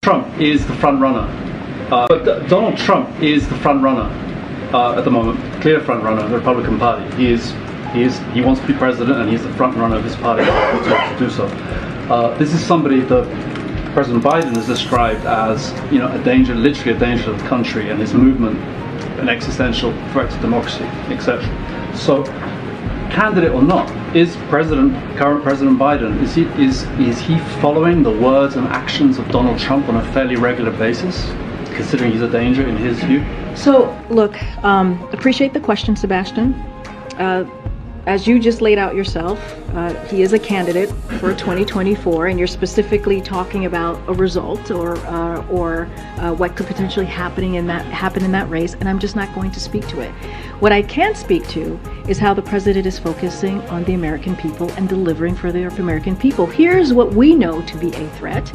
Trump is the front runner. Donald Trump is the front runner at the moment, clear front runner of the Republican Party. He wants to be president, and he's the front runner of his party to do so. This is somebody that President Biden has described as, a danger, literally a danger to the country and his movement, an existential threat to democracy, etc. So, candidate or not, is current President Biden, is he following the words and actions of Donald Trump on a fairly regular basis, considering he's a danger in his view? So, look, appreciate the question, Sebastian. As you just laid out yourself, he is a candidate for 2024, and you're specifically talking about a result or what could potentially happen in that race, and I'm just not going to speak to it. What I can speak to is how the president is focusing on the American people and delivering for the American people. Here's what we know to be a threat.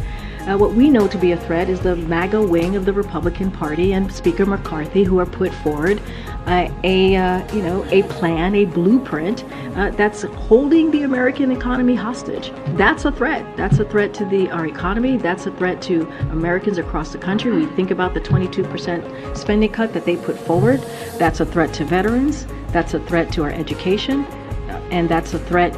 What we know to be a threat is the MAGA wing of the Republican Party and Speaker McCarthy, who are put forward a plan, a blueprint that's holding the American economy hostage. That's a threat. That's a threat to our economy. That's a threat to Americans across the country. We think about the 22% spending cut that they put forward. That's a threat to veterans. That's a threat to our education. And that's a threat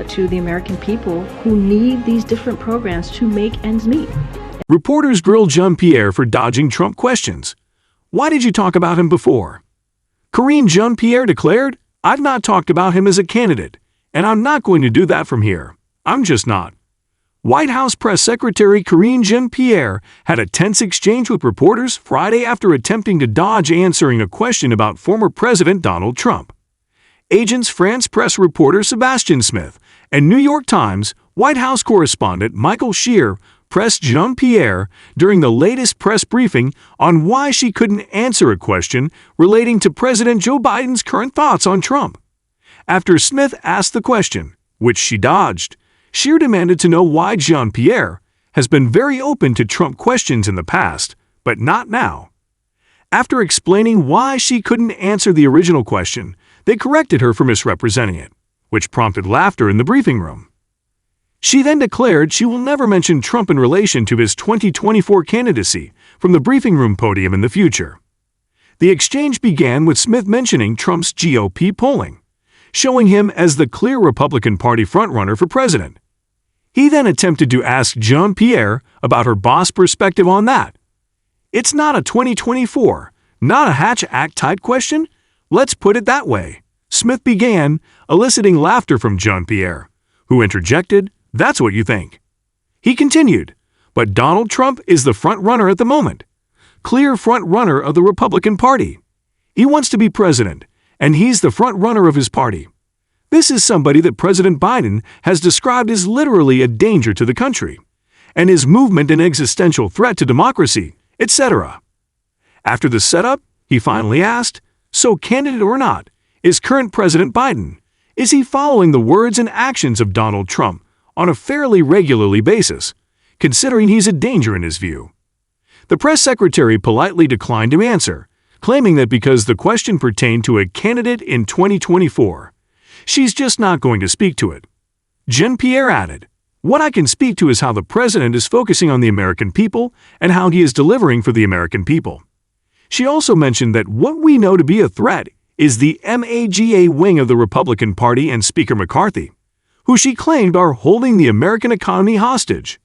to the American people who need these different programs to make ends meet. Reporters grilled Jean-Pierre for dodging Trump questions. Why did you talk about him before? Karine Jean-Pierre declared, "I've not talked about him as a candidate, and I'm not going to do that from here. I'm just not." White House Press Secretary Karine Jean-Pierre had a tense exchange with reporters Friday after attempting to dodge answering a question about former President Donald Trump. Agence France Press reporter Sebastian Smith and New York Times White House correspondent Michael Shear pressed Jean-Pierre during the latest press briefing on why she couldn't answer a question relating to President Joe Biden's current thoughts on Trump. After Smith asked the question, which she dodged, Shear demanded to know why Jean-Pierre has been very open to Trump questions in the past, but not now. After explaining why she couldn't answer the original question, they corrected her for misrepresenting it, which prompted laughter in the briefing room. She then declared she will never mention Trump in relation to his 2024 candidacy from the briefing room podium in the future. The exchange began with Smith mentioning Trump's GOP polling, showing him as the clear Republican Party frontrunner for president. He then attempted to ask Jean-Pierre about her boss' perspective on that. It's not a 2024, not a Hatch Act type question? Let's put it that way, Smith began, eliciting laughter from Jean-Pierre, who interjected, "That's what you think." He continued, "But Donald Trump is the front runner at the moment, clear front runner of the Republican Party. He wants to be president, and he's the front runner of his party. This is somebody that President Biden has described as literally a danger to the country, and his movement an existential threat to democracy, etc." After the setup, he finally asked, "So candidate or not, is current President Biden, is he following the words and actions of Donald Trump on a fairly regularly basis, considering he's a danger in his view?" The press secretary politely declined to answer, claiming that because the question pertained to a candidate in 2024, she's just not going to speak to it. Jean-Pierre added, "What I can speak to is how the president is focusing on the American people and how he is delivering for the American people." She also mentioned that what we know to be a threat is the MAGA wing of the Republican Party and Speaker McCarthy, who she claimed are holding the American economy hostage.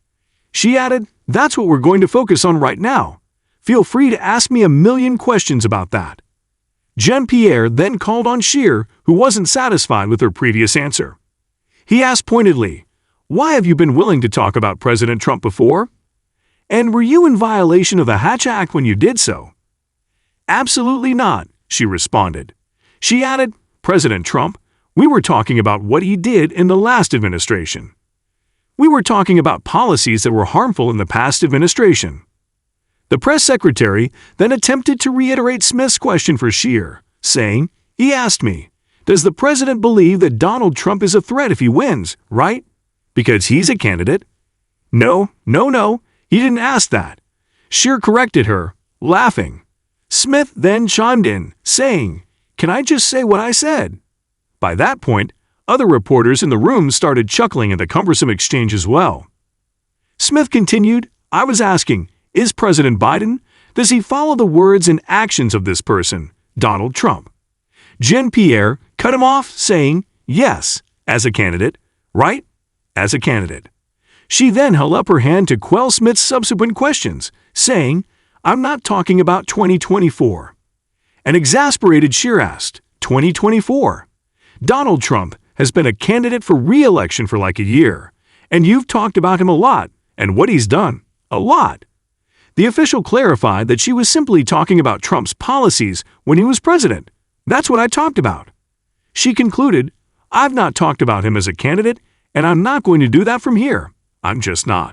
She added, "That's what we're going to focus on right now. Feel free to ask me a million questions about that." Jean-Pierre then called on Shear, who wasn't satisfied with her previous answer. He asked pointedly, "Why have you been willing to talk about President Trump before? And were you in violation of the Hatch Act when you did so?" "Absolutely not," she responded. She added, "President Trump, we were talking about what he did in the last administration. We were talking about policies that were harmful in the past administration." The press secretary then attempted to reiterate Smith's question for Shear, saying, "He asked me, does the president believe that Donald Trump is a threat if he wins, right? Because he's a candidate?" No, he didn't ask that. Shear corrected her, laughing. Smith then chimed in, saying, "Can I just say what I said?" By that point, other reporters in the room started chuckling at the cumbersome exchange as well. Smith continued, "I was asking, Is President Biden? Does he follow the words and actions of this person, Donald Trump? Jean-Pierre cut him off, saying, yes, as a candidate, right? As a candidate. She then held up her hand to quell Smith's subsequent questions, saying, I'm not talking about 2024. An exasperated Scheer asked, 2024? Donald Trump has been a candidate for re-election for like a year, and you've talked about him a lot, and what he's done, a lot. The official clarified that she was simply talking about Trump's policies when he was president. That's what I talked about. She concluded, I've not talked about him as a candidate, and I'm not going to do that from here. I'm just not.